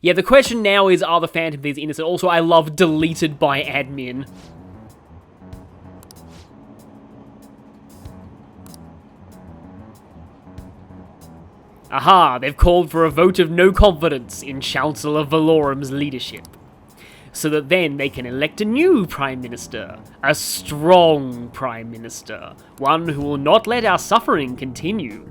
Yeah, the question now is, are the Phantom Thieves innocent? Also, I love deleted by admin. Aha, they've called for a vote of no confidence in Chancellor Valorum's leadership, so that then they can elect a new Prime Minister, a strong Prime Minister, one who will not let our suffering continue.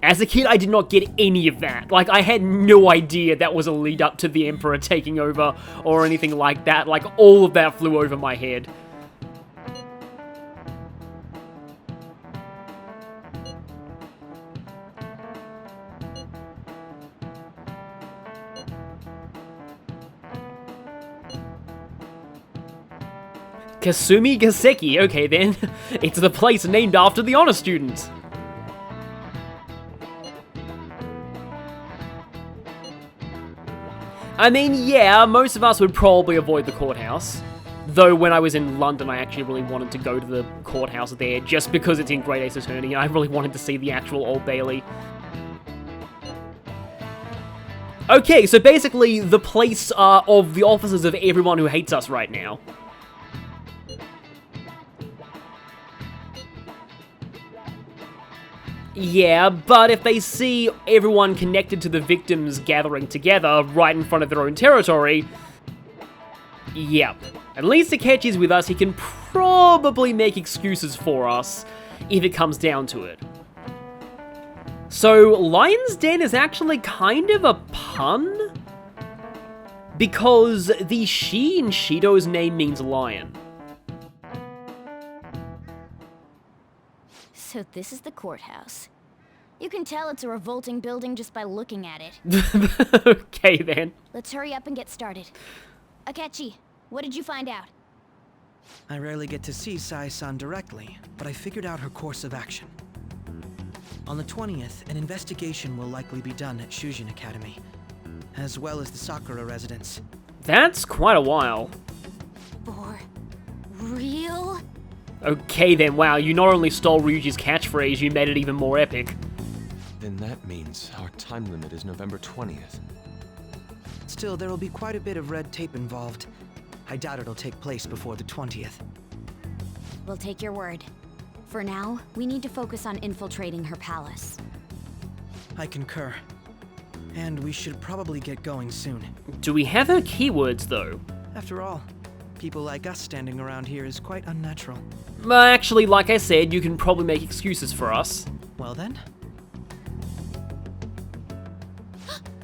As a kid, I did not get any of that. Like, I had no idea that was a lead up to the Emperor taking over or anything like that. Like, all of that flew over my head. Kasumi Gaseki, okay then. It's the place named after the honor student. I mean, yeah, most of us would probably avoid the courthouse. Though when I was in London, I actually really wanted to go to the courthouse there, just because it's in Great Ace Attorney, and I really wanted to see the actual Old Bailey. Okay, so basically, the place of the officers of everyone who hates us right now. Yeah, but if they see everyone connected to the victims gathering together right in front of their own territory, yep. At least Akechi's with us, he can probably make excuses for us if it comes down to it. So, Lion's Den is actually kind of a pun? Because the she in Shido's name means lion. So this is the courthouse. You can tell it's a revolting building just by looking at it. Okay then. Let's hurry up and get started. Akechi, what did you find out? I rarely get to see Sai-san directly, but I figured out her course of action. On the 20th, an investigation will likely be done at Shujin Academy, as well as the Sakura residence. That's quite a while. For real? Okay then, wow, you not only stole Ryuji's catchphrase, you made it even more epic. Then that means our time limit is November 20th. Still, there will be quite a bit of red tape involved. I doubt it'll take place before the 20th. We'll take your word. For now, we need to focus on infiltrating her palace. I concur. And we should probably get going soon. Do we have her keywords though? After all, people like us standing around here is quite unnatural. Actually, like I said, you can probably make excuses for us. Well then.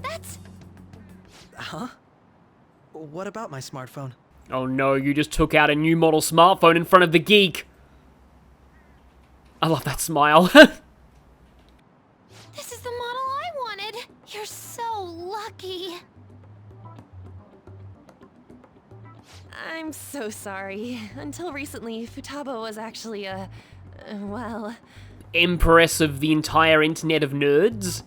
That's... Huh? What about my smartphone? Oh no, you just took out a new model smartphone in front of the geek. I love that smile. This is the model I wanted! You're so lucky! I'm so sorry. Until recently, Futaba was actually well... Empress of the entire internet of nerds?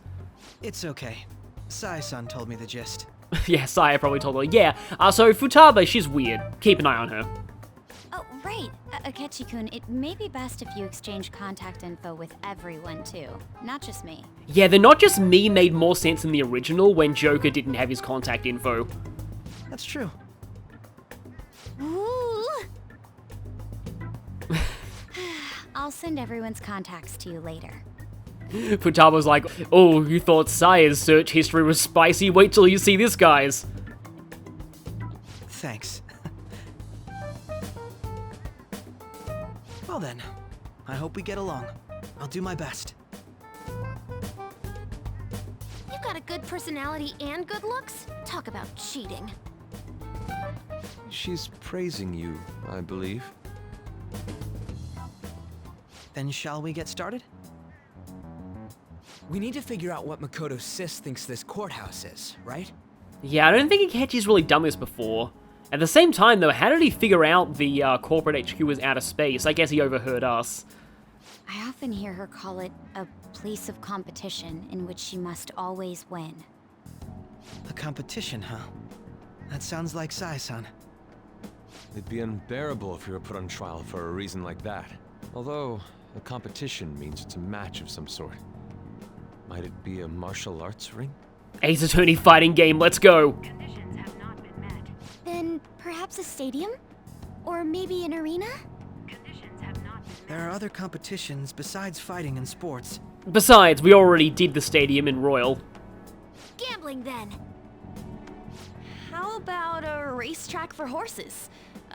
It's okay. Sai-san told me the gist. Yeah, Saya probably told her. Yeah, so Futaba, she's weird. Keep an eye on her. Oh, right. Akechi-kun, it may be best if you exchange contact info with everyone, too. Not just me. Yeah, the not just me made more sense in the original when Joker didn't have his contact info. That's true. Ooh. I'll send everyone's contacts to you later. Futaba's like, oh, you thought Saya's search history was spicy? Wait till you see this guy's. Thanks. Well then, I hope we get along. I'll do my best. You've got a good personality and good looks? Talk about cheating. She's praising you, I believe. Then shall we get started? We need to figure out what Makoto Sis thinks this courthouse is, right? Yeah, I don't think Akechi's really done this before. At the same time, though, how did he figure out the corporate HQ was out of space? I guess he overheard us. I often hear her call it a place of competition in which she must always win. A competition, huh? That sounds like Sai-san. It'd be unbearable if you were put on trial for a reason like that. Although, a competition means it's a match of some sort. Might it be a martial arts ring? Ace Attorney fighting game, let's go. Then perhaps a stadium? Or maybe an arena? There are other competitions besides fighting and sports. Besides, we already did the stadium in Royal. Gambling then. How about a racetrack for horses?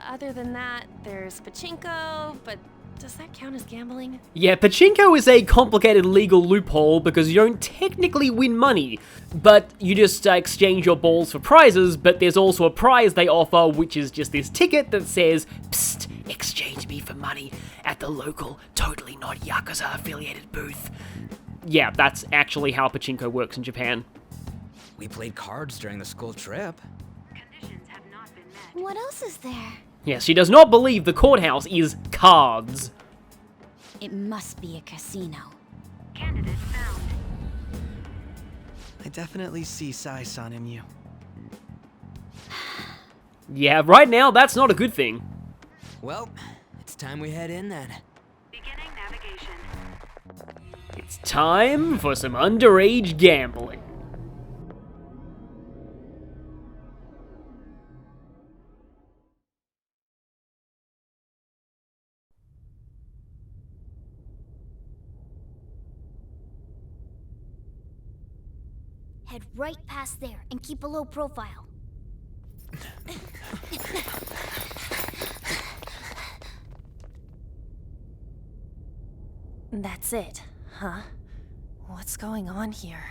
Other than that, there's pachinko, but does that count as gambling? Yeah, pachinko is a complicated legal loophole because you don't technically win money, but you just exchange your balls for prizes, but there's also a prize they offer, which is just this ticket that says, "Psst, exchange me for money at the local, totally not Yakuza affiliated booth." Yeah, that's actually how pachinko works in Japan. We played cards during the school trip. What else is there? Yeah, she does not believe the courthouse is cards. It must be a casino. I definitely see sayz in you. Yeah, right now, that's not a good thing. Well, it's time we head in then. It's time for some underage gambling. Head right past there and keep a low profile. That's it, huh? What's going on here?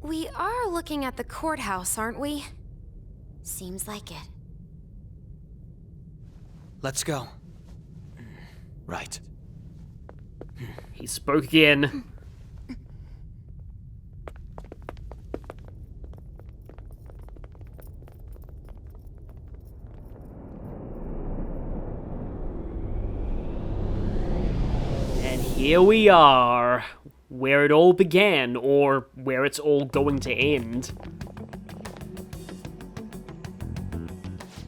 We are looking at the courthouse, aren't we? Seems like it. Let's go. Right. He spoke again. And here we are, where it all began, or where it's all going to end.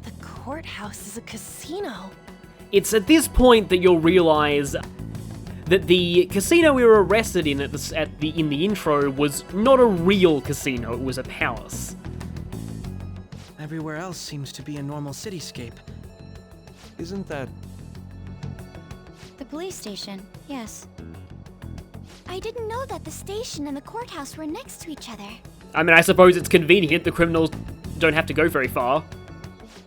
The courthouse is a casino. It's at this point that you'll realize that the casino we were arrested in in the intro was not a real casino, it was a palace. Everywhere else seems to be a normal cityscape. Isn't that... The police station, yes. I didn't know that the station and the courthouse were next to each other. I mean, I suppose it's convenient, the criminals don't have to go very far.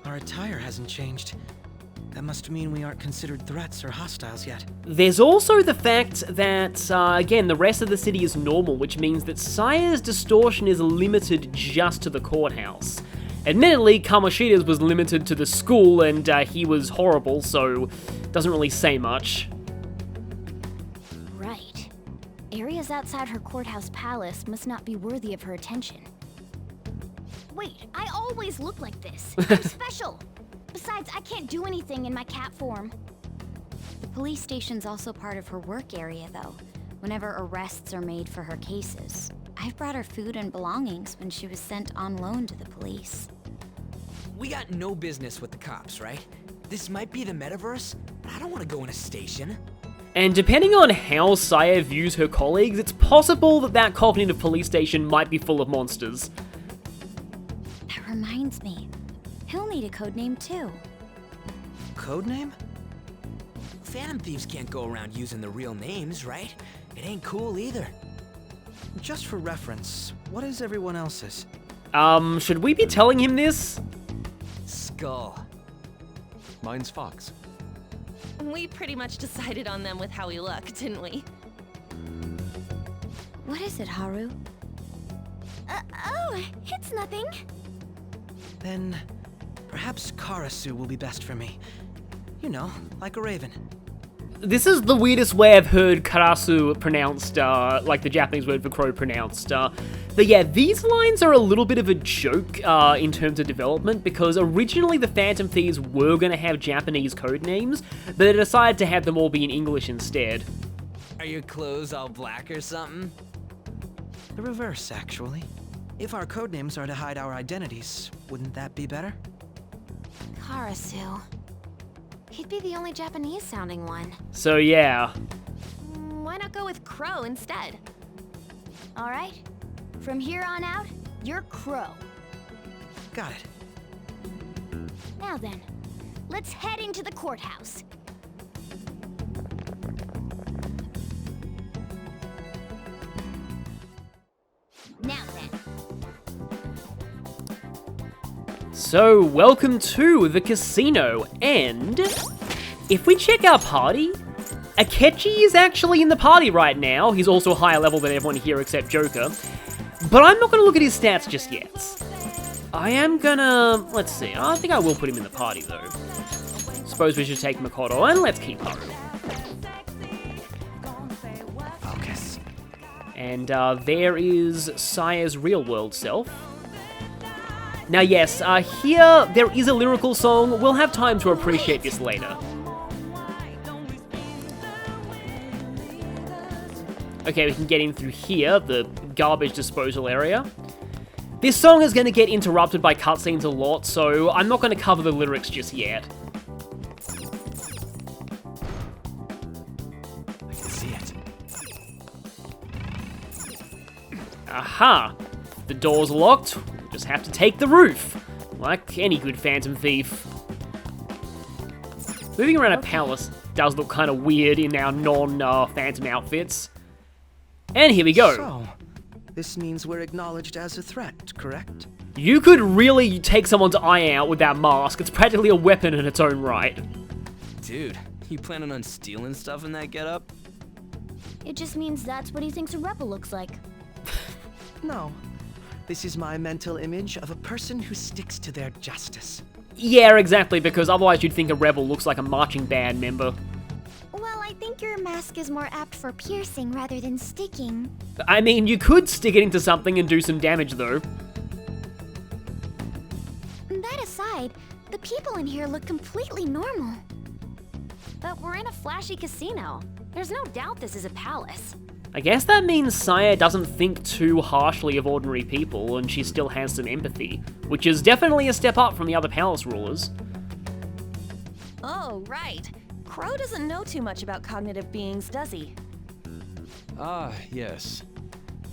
Our attire hasn't changed. That must mean we aren't considered threats or hostiles yet. There's also the fact that, again, the rest of the city is normal, which means that Saya's distortion is limited just to the courthouse. Admittedly, Kamoshida's was limited to the school, and he was horrible, so doesn't really say much. Right. Areas outside her courthouse palace must not be worthy of her attention. Wait, I always look like this. I'm special. Besides, I can't do anything in my cat form. The police station's also part of her work area, though, whenever arrests are made for her cases. I've brought her food and belongings when she was sent on loan to the police. We got no business with the cops, right? This might be the metaverse, but I don't want to go in a station. And depending on how Saya views her colleagues, it's possible that that cognitive police station might be full of monsters. That reminds me. He'll need a code name too. Codename? Phantom thieves can't go around using the real names, right? It ain't cool either. Just for reference, what is everyone else's? Should we be telling him this? Skull. Mine's Fox. We pretty much decided on them with how we look, didn't we? What is it, Haru? Oh, it's nothing. Then perhaps Karasu will be best for me. You know, like a raven. This is the weirdest way I've heard Karasu pronounced, like the Japanese word for crow pronounced. But yeah, these lines are a little bit of a joke in terms of development, because originally the Phantom Thieves were going to have Japanese code names, but they decided to have them all be in English instead. Are your clothes all black or something? The reverse, actually. If our codenames are to hide our identities, wouldn't that be better? Karasu. He'd be the only Japanese-sounding one. So yeah. Why not go with Crow instead? All right. From here on out, You're Crow. Got it. Now then, let's head into the courthouse. Now then. So, welcome to the casino, and if we check our party, Akechi is actually in the party right now. He's also higher level than everyone here except Joker, but I'm not going to look at his stats just yet. I am gonna, let's see, I think I will put him in the party though. Suppose we should take Makoto, and let's keep Haru. Focus. And there is Saya's real world self. Now yes, here there is a lyrical song. We'll have time to appreciate this later. Okay, we can get in through here, the garbage disposal area. This song is going to get interrupted by cutscenes a lot, so I'm not going to cover the lyrics just yet. I can see it. Aha! The door's locked. We'll just have to take the roof, like any good Phantom Thief. Moving around a palace does look kind of weird in our non-Phantom outfits. And here we go. So, this means we're acknowledged as a threat, correct? You could really take someone's eye out with that mask. It's practically a weapon in its own right. Dude, you planning on stealing stuff in that getup? It just means that's what he thinks a rebel looks like. No. This is my mental image of a person who sticks to their justice. Yeah, exactly, because otherwise you'd think a rebel looks like a marching band member. Well, I think your mask is more apt for piercing rather than sticking. I mean, you could stick it into something and do some damage, though. That aside, the people in here look completely normal. But we're in a flashy casino. There's no doubt this is a palace. I guess that means Saya doesn't think too harshly of ordinary people, and she still has some empathy, which is definitely a step up from the other palace rulers. Oh, right. Crow doesn't know too much about cognitive beings, does he? Ah, yes.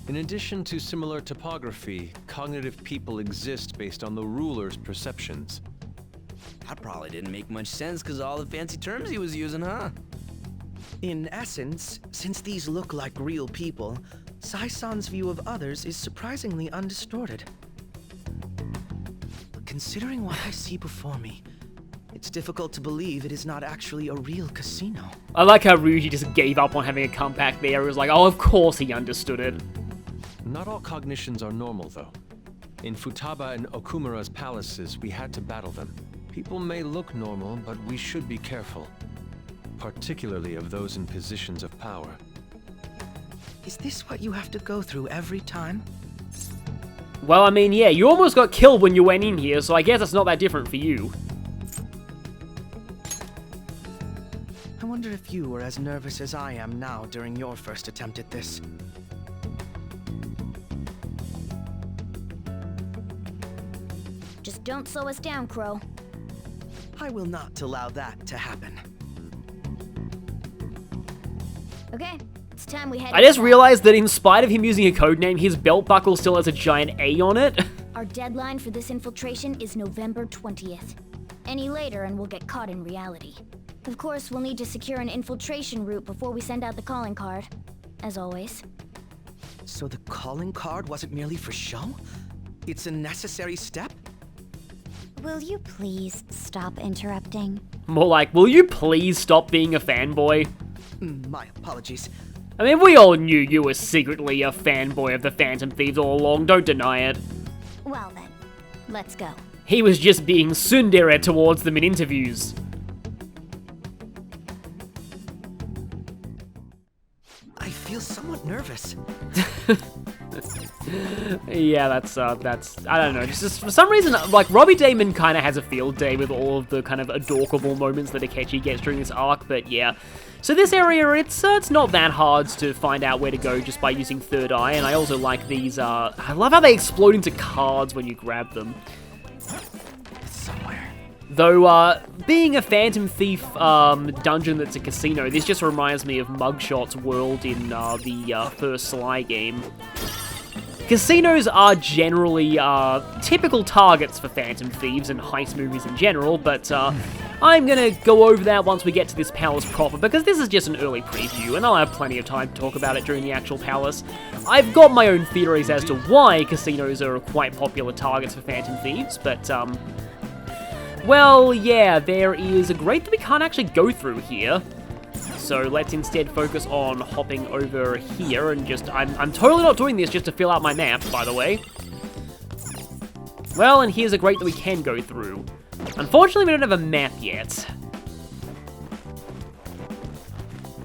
In addition to similar topography, cognitive people exist based on the ruler's perceptions. That probably didn't make much sense because of all the fancy terms he was using, huh? In essence, since these look like real people, Sai-san's view of others is surprisingly undistorted. But considering what I see before me, it's difficult to believe it is not actually a real casino. I like how Ryuji just gave up on having a comeback there. He was like, oh, of course he understood it. Not all cognitions are normal, though. In Futaba and Okumura's palaces, we had to battle them. People may look normal, but we should be careful. Particularly of those in positions of power. Is this what you have to go through every time? Well, I mean, yeah, you almost got killed when you went in here, so I guess it's not that different for you. I wonder if you were as nervous as I am now during your first attempt at this. Just don't slow us down, Crow. I will not allow that to happen. Okay, it's time we head I just inside. realized that in spite of him using a codename, his belt buckle still has a giant A on it. Our deadline for this infiltration is November 20th. Any later and we'll get caught in reality. Of course, we'll need to secure an infiltration route before we send out the calling card. As always. So the calling card wasn't merely for show? It's a necessary step? Will you please stop interrupting? More like, will you please stop being a fanboy? My apologies. I mean, we all knew you were secretly a fanboy of the Phantom Thieves all along, don't deny it. Well then, let's go. He was just being tsundere towards them in interviews. I feel somewhat nervous. Yeah, that's, I don't know, just for some reason, like, Robbie Damon kind of has a field day with all of the kind of adorable moments that Akechi gets during this arc, but yeah. So this area, it's not that hard to find out where to go just by using Third Eye, and I also like these, I love how they explode into cards when you grab them. It's somewhere. Though, being a Phantom Thief dungeon that's a casino, this just reminds me of Mugshot's world in the first Sly game. Casinos are generally typical targets for phantom thieves and heist movies in general, but I'm gonna go over that once we get to this palace proper, because this is just an early preview, and I'll have plenty of time to talk about it during the actual palace. I've got my own theories as to why casinos are quite popular targets for phantom thieves, but well, yeah, there is a grate that we can't actually go through here. So let's instead focus on hopping over here and just... I'm totally not doing this just to fill out my map, by the way. Well, and here's a grate that we can go through. Unfortunately, we don't have a map yet.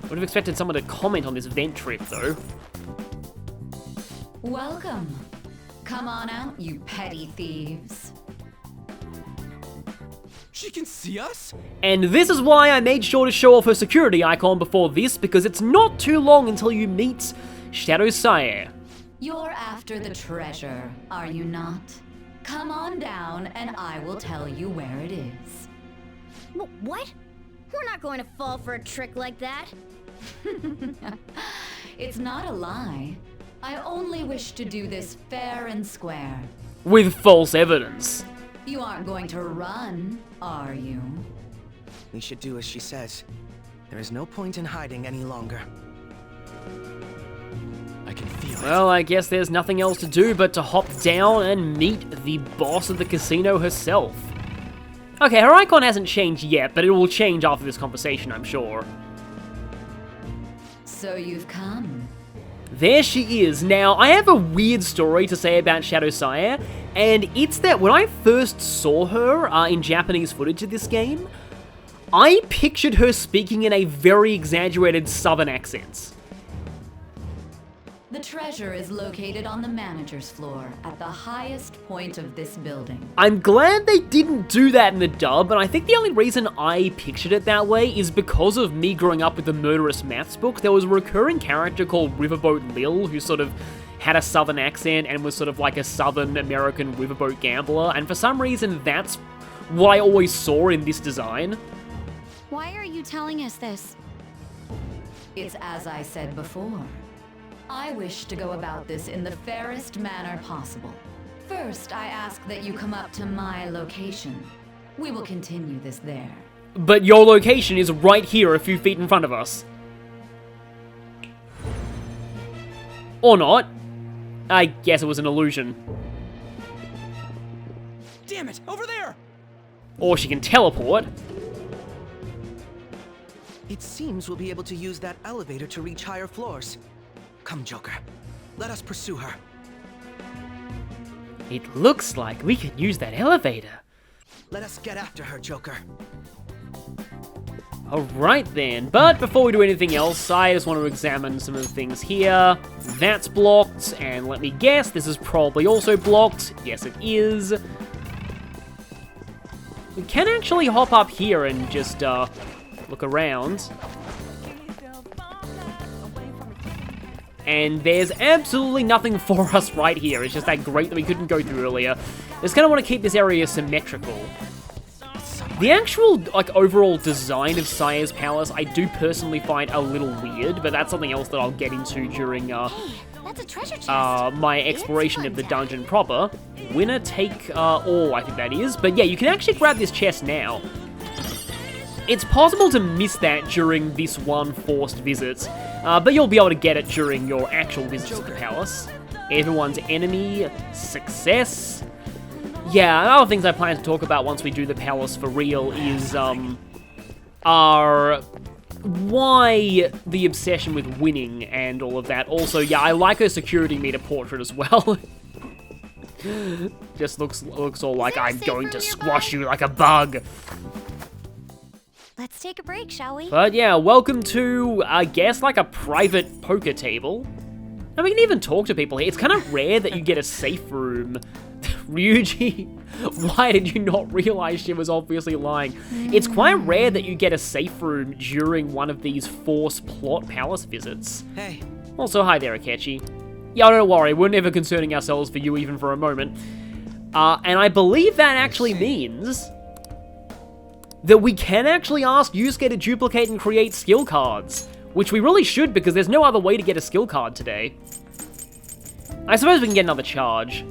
Would have expected someone to comment on this vent trip, though. Welcome. Come on out, you petty thieves. She can see us? And this is why I made sure to show off her security icon before this, because it's not too long until you meet Shadow Sayz. You're after the treasure, are you not? Come on down and I will tell you where it is. What? We're not going to fall for a trick like that. It's not a lie. I only wish to do this fair and square. With false evidence. You aren't going to run, are you? We should do as she says. There is no point in hiding any longer. I can feel it. Well, I guess there's nothing else to do but to hop down and meet the boss of the casino herself. Okay, her icon hasn't changed yet, but it will change after this conversation, I'm sure. So you've come. There she is. Now, I have a weird story to say about Shadow Sayz, and it's that when I first saw her in Japanese footage of this game, I pictured her speaking in a very exaggerated southern accent. The treasure is located on the manager's floor at the highest point of this building. I'm glad they didn't do that in the dub, and I think the only reason I pictured it that way is because of me growing up with the Murderous Maths book. There was a recurring character called Riverboat Lil who sort of had a southern accent and was sort of like a southern American riverboat gambler, and for some reason that's what I always saw in this design. Why are you telling us this? It's as I said before. I wish to go about this in the fairest manner possible. First, I ask that you come up to my location. We will continue this there. But your location is right here a few feet in front of us. Or not. I guess it was an illusion. Damn it, over there! Or she can teleport. It seems we'll be able to use that elevator to reach higher floors. Come, Joker. Let us pursue her. It looks like we could use that elevator. Let us get after her, Joker. Alright then, but before we do anything else, I just want to examine some of the things here. That's blocked, and let me guess, this is probably also blocked. Yes, it is. We can actually hop up here and just, look around. And there's absolutely nothing for us right here. It's just that grate that we couldn't go through earlier. Just kind of want to keep this area symmetrical. The actual, like, overall design of Sayz's Palace, I do personally find a little weird, but that's something else that I'll get into during, Hey, that's a treasure chest. my exploration of the dungeon proper. Winner take all, I think that is. But yeah, you can actually grab this chest now. It's possible to miss that during this one forced visit, but you'll be able to get it during your actual visits to the palace. Everyone's enemy, success. Yeah, other things I plan to talk about once we do the palace for real is, are why the obsession with winning and all of that. Also, yeah, I like her security meter portrait as well. Just looks all like I'm going to squash you like a bug. Let's take a break, shall we? But yeah, welcome to, I guess, like a private poker table. And we can even talk to people here. It's kind of rare that you get a safe room. Ryuji, why did you not realize she was obviously lying? It's quite rare that you get a safe room during one of these forced plot palace visits. Hey. Also, hi there, Akechi. Yeah, don't worry, we're never concerning ourselves for you even for a moment. And I believe that actually means that we can actually ask Yusuke to duplicate and create skill cards, which we really should because there's no other way to get a skill card today. I suppose we can get another charge.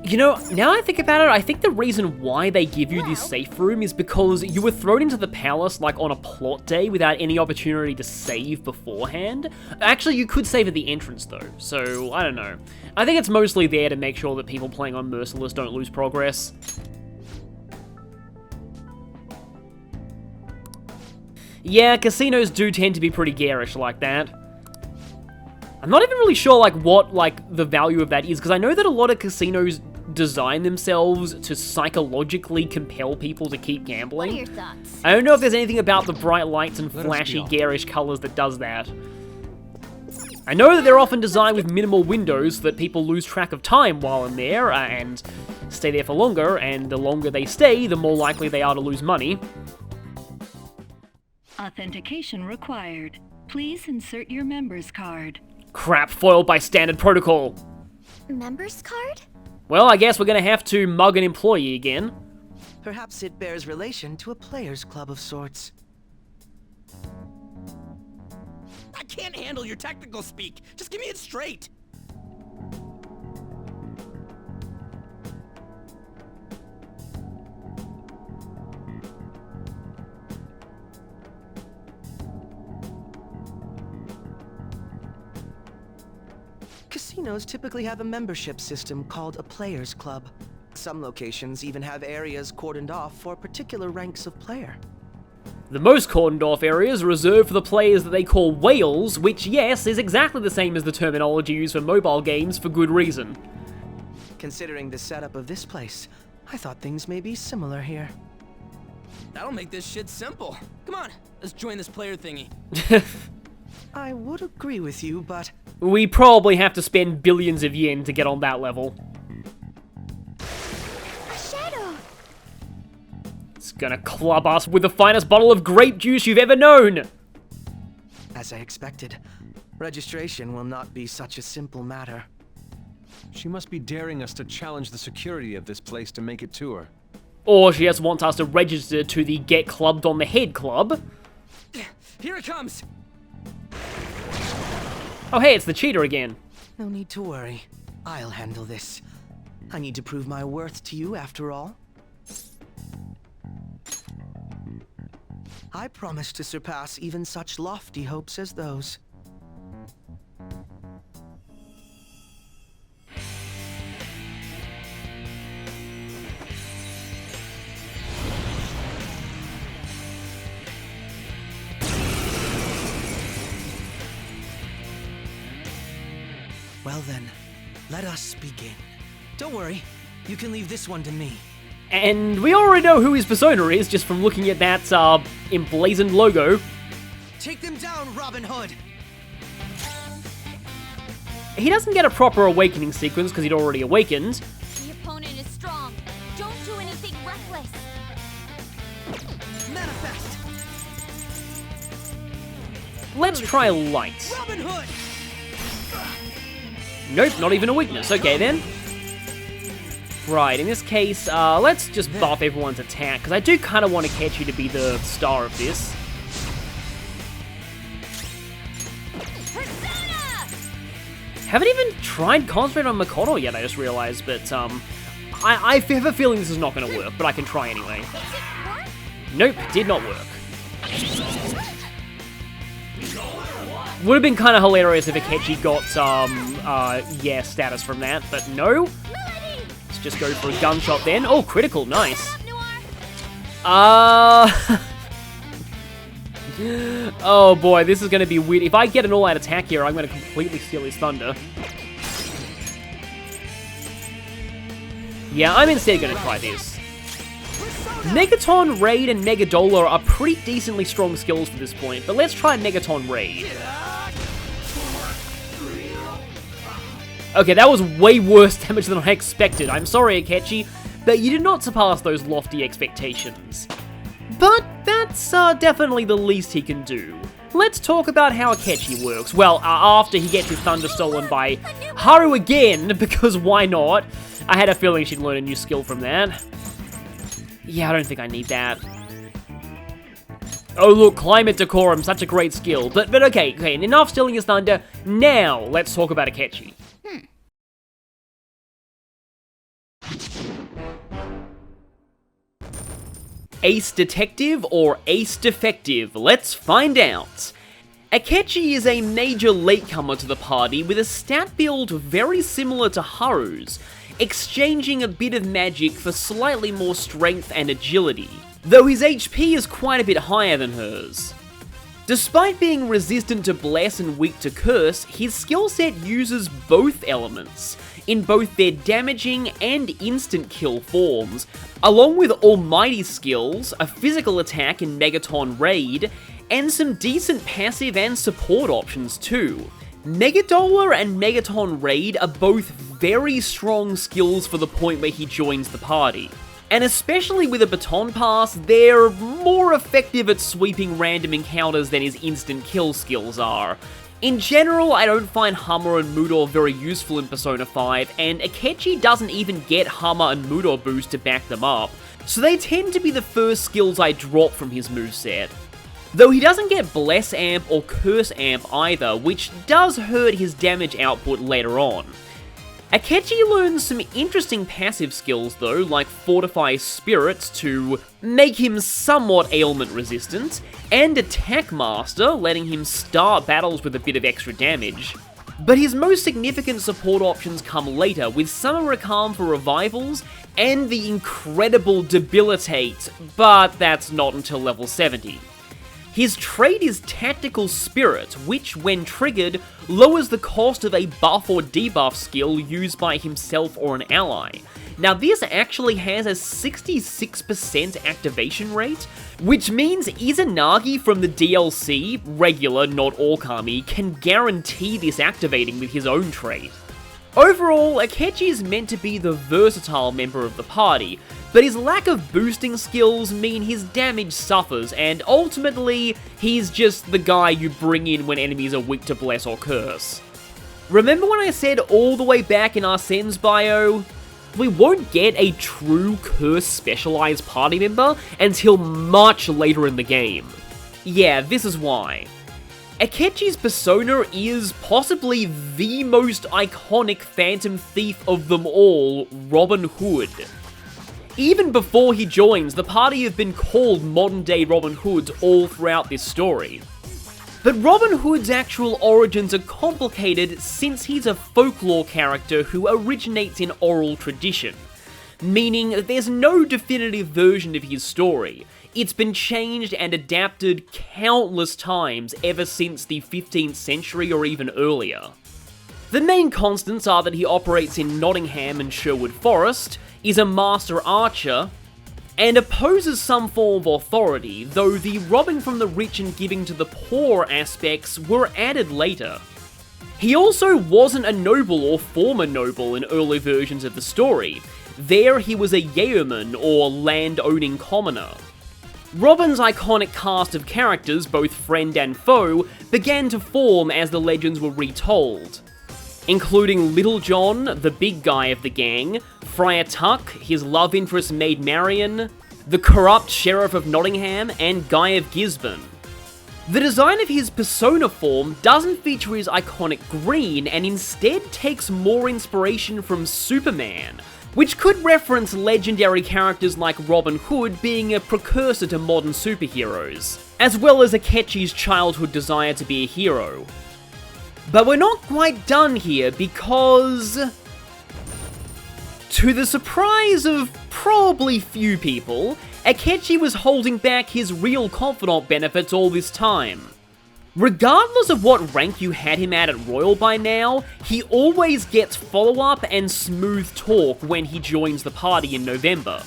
You know, now I think about it, I think the reason why they give you this safe room is because you were thrown into the palace, like, on a plot day without any opportunity to save beforehand. Actually, you could save at the entrance, though, so I don't know. I think it's mostly there to make sure that people playing on Merciless don't lose progress. Yeah, casinos do tend to be pretty garish like that. I'm not even really sure, like, what, like, the value of that is, because I know that a lot of casinos design themselves to psychologically compel people to keep gambling. What are your thoughts? I don't know if there's anything about the bright lights and Let us flashy, be off. garish colors that does that. I know that they're often designed with minimal windows so that people lose track of time while in there, and stay there for longer, and the longer they stay, the more likely they are to lose money. Authentication required. Please insert your member's card. Crap, foiled by standard protocol. Member's card? Well, I guess we're gonna have to mug an employee again. Perhaps it bears relation to a players' club of sorts. I can't handle your technical speak. Just give me it straight. Casinos typically have a membership system called a players' club. Some locations even have areas cordoned off for particular ranks of player. The most cordoned off areas are reserved for the players that they call whales, which, yes, is exactly the same as the terminology used for mobile games for good reason. Considering the setup of this place, I thought things may be similar here. That'll make this shit simple. Come on, let's join this player thingy. I would agree with you, but We probably have to spend billions of yen to get on that level. A shadow! It's gonna club us with the finest bottle of grape juice you've ever known! as I expected, registration will not be such a simple matter. She must be daring us to challenge the security of this place to make it to her. Or she just wants us to register to the Get Clubbed on the Head Club. Here it comes! Oh hey, it's the cheater again. No need to worry. I'll handle this. I need to prove my worth to you after all. I promise to surpass even such lofty hopes as those. Well then, let us begin. Don't worry, you can leave this one to me. And we already know who his persona is just from looking at that, emblazoned logo. Take them down, Robin Hood! He doesn't get a proper awakening sequence because he'd already awakened. The opponent is strong. Don't do anything reckless. Manifest! Let's try light. Robin Hood! Nope, not even a weakness. Okay then. Right, in this case, let's just buff everyone's attack, because I do kind of want to catch you to be the star of this. Persona! Haven't even tried concentrate on Makoto yet, I just realized, but, I have a feeling this is not going to work, but I can try anyway. Nope, did not work. Would have been kind of hilarious if Akechi got, yeah, status from that, but no. Let's just go for a gunshot then. Oh, critical, nice. Oh boy, this is going to be weird. If I get an all-out attack here, I'm going to completely steal his thunder. Yeah, I'm instead going to try this. Megaton, Raid, and Megadola are pretty decently strong skills for this point, but let's try Megaton Raid. Okay, that was way worse damage than I expected. I'm sorry, Akechi, but you did not surpass those lofty expectations. But that's definitely the least he can do. Let's talk about how Akechi works. Well, after he gets his thunder stolen by Haru again, because why not? I had a feeling she'd learn a new skill from that. Yeah, I don't think I need that. Oh look, Climate Decorum, such a great skill. But okay, enough stealing his thunder. Now, let's talk about Akechi. Ace Detective or Ace Defective? Let's find out. Akechi is a major latecomer to the party with a stat build very similar to Haru's, exchanging a bit of magic for slightly more strength and agility, though his HP is quite a bit higher than hers. Despite being resistant to Bless and weak to Curse, his skill set uses both elements, in both their damaging and instant kill forms, along with almighty skills, a physical attack in Megaton Raid, and some decent passive and support options too. Megadollar and Megaton Raid are both very strong skills for the point where he joins the party. And especially with a baton pass, they're more effective at sweeping random encounters than his instant kill skills are. In general, I don't find Hummer and Mudor very useful in Persona 5, and Akechi doesn't even get Hummer and Mudor boost to back them up, so they tend to be the first skills I drop from his moveset. Though he doesn't get Bless Amp or Curse Amp either, which does hurt his damage output later on. Akechi learns some interesting passive skills though, like Fortify Spirits to make him somewhat ailment resistant, and Attack Master, letting him start battles with a bit of extra damage. But his most significant support options come later, with Summer Calm for revivals, and the incredible Debilitate, but that's not until level 70. His trait is Tactical Spirit, which, when triggered, lowers the cost of a buff or debuff skill used by himself or an ally. Now this actually has a 66% activation rate, which means Izanagi from the DLC, regular not Orkami, can guarantee this activating with his own trait. Overall, Akechi is meant to be the versatile member of the party, but his lack of boosting skills mean his damage suffers, and ultimately, he's just the guy you bring in when enemies are weak to Bless or Curse. Remember when I said all the way back in Arsene's bio? We won't get a true Curse specialized party member until much later in the game. Yeah, this is why. Akechi's persona is possibly the most iconic Phantom Thief of them all, Robin Hood. Even before he joins, the party have been called modern-day Robin Hoods all throughout this story. But Robin Hood's actual origins are complicated since he's a folklore character who originates in oral tradition, meaning there's no definitive version of his story. It's been changed and adapted countless times ever since the 15th century or even earlier. The main constants are that he operates in Nottingham and Sherwood Forest, is a master archer, and opposes some form of authority, though the robbing from the rich and giving to the poor aspects were added later. He also wasn't a noble or former noble in early versions of the story. There he was a yeoman or land-owning commoner. Robin's iconic cast of characters, both friend and foe, began to form as the legends were retold, including Little John, the big guy of the gang, Friar Tuck, his love interest Maid Marian, the corrupt Sheriff of Nottingham, and Guy of Gisborne. The design of his persona form doesn't feature his iconic green and instead takes more inspiration from Superman, which could reference legendary characters like Robin Hood being a precursor to modern superheroes, as well as Akechi's childhood desire to be a hero. But we're not quite done here because, to the surprise of probably few people, Akechi was holding back his real confidant benefits all this time. Regardless of what rank you had him at Royal by now, he always gets follow-up and smooth talk when he joins the party in November.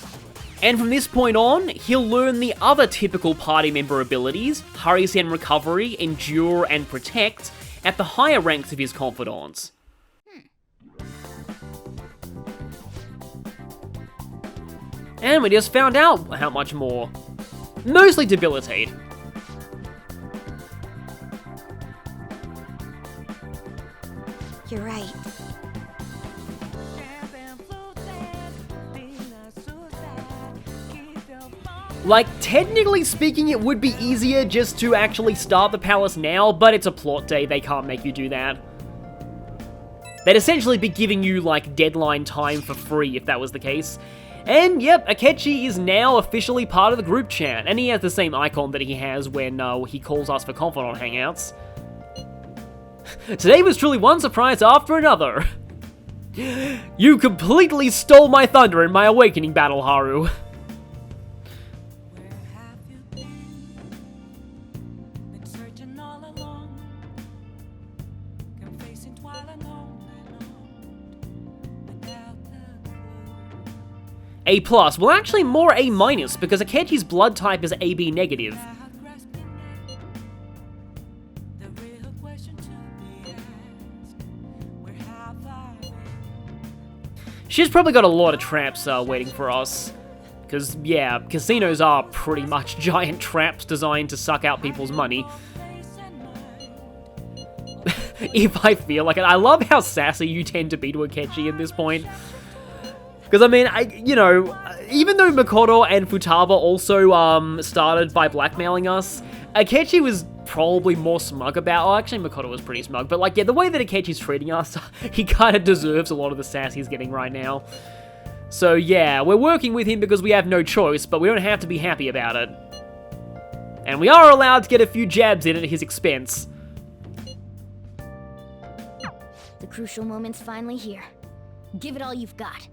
And from this point on, he'll learn the other typical party member abilities, Hurry-sen Recovery, Endure, and Protect, at the higher ranks of his confidants. And we just found out how much more. Mostly Debilitate. You're right. Like, technically speaking, it would be easier just to actually start the palace now, but it's a plot day, they can't make you do that. They'd essentially be giving you, like, deadline time for free if that was the case. And yep, Akechi is now officially part of the group chat, and he has the same icon that he has when he calls us for Confidant hangouts. Today was truly one surprise after another. You completely stole my thunder in my awakening battle, Haru. A+, well actually more A-, because Akechi's blood type is AB negative. She's probably got a lot of traps waiting for us. Because, yeah, casinos are pretty much giant traps designed to suck out people's money. If I feel like it. I love how sassy you tend to be to Akechi at this point. Because, I mean, you know, even though Makoto and Futaba also started by blackmailing us, Akechi was probably more smug about... Oh, actually, Makoto was pretty smug. But, like, yeah, the way that Akechi's treating us, he kind of deserves a lot of the sass he's getting right now. So, yeah, we're working with him because we have no choice, but we don't have to be happy about it. And we are allowed to get a few jabs in at his expense. The crucial moment's finally here. Give it all you've got.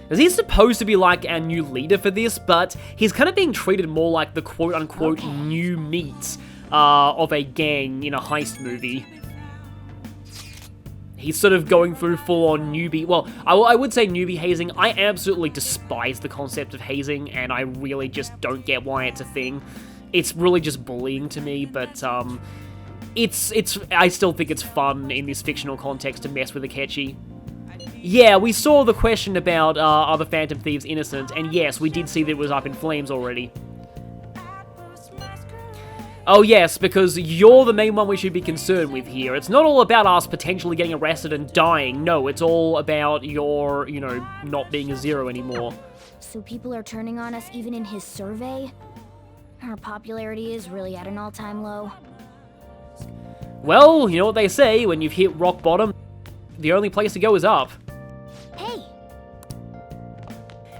Because he's supposed to be like our new leader for this, but he's kind of being treated more like the quote-unquote new meat of a gang in a heist movie. He's sort of going through full-on newbie... Well, I would say newbie hazing. I absolutely despise the concept of hazing, and I really just don't get why it's a thing. It's really just bullying to me, but I still think it's fun in this fictional context to mess with Akechi. Yeah, we saw the question about are the Phantom Thieves innocent, and yes, we did see that it was up in flames already. Oh yes, because you're the main one we should be concerned with here. It's not all about us potentially getting arrested and dying. No, it's all about your, you know, not being a zero anymore. So people are turning on us even in his survey? Our popularity is really at an all-time low. Well, you know what they say, when you've hit rock bottom, the only place to go is up. Hey!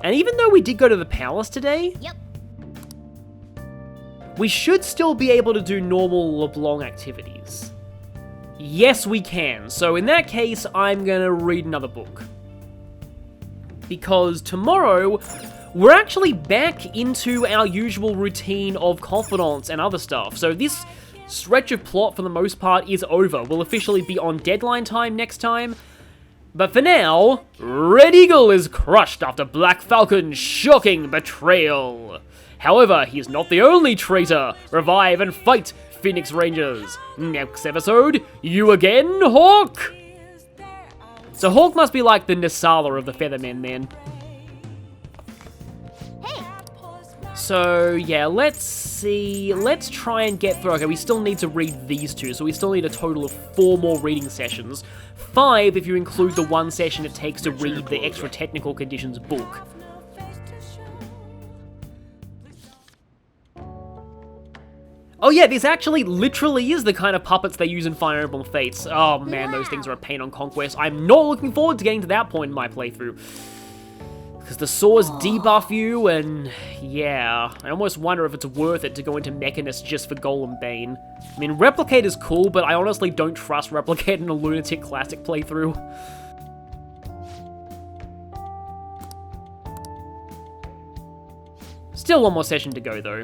And even though we did go to the palace today... Yep. We should still be able to do normal LeBlanc activities. Yes, we can. So in that case, I'm gonna read another book. Because tomorrow, we're actually back into our usual routine of Confidants and other stuff. So this stretch of plot, for the most part, is over. We'll officially be on deadline time next time. But for now, Red Eagle is crushed after Black Falcon's shocking betrayal. However, he's not the only traitor. Revive and fight, Phoenix Rangers. Next episode, you again, Hawk? So Hawk must be like the Nisala of the Feathermen then. Hey! So, yeah, let's see. Let's try and get through. Okay, we still need to read these two, so we still need a total of 4 more reading sessions. 5 if you include the 1 session it takes to read the extra technical conditions book. Oh yeah, this actually literally is the kind of puppets they use in Fire Emblem Fates. Oh man, those things are a pain on Conquest. I'm not looking forward to getting to that point in my playthrough. Because the swords debuff you, and yeah, I almost wonder if it's worth it to go into Mechanist just for Golem Bane. I mean, Replicate is cool, but I honestly don't trust Replicate in a Lunatic Classic playthrough. Still 1 more session to go though.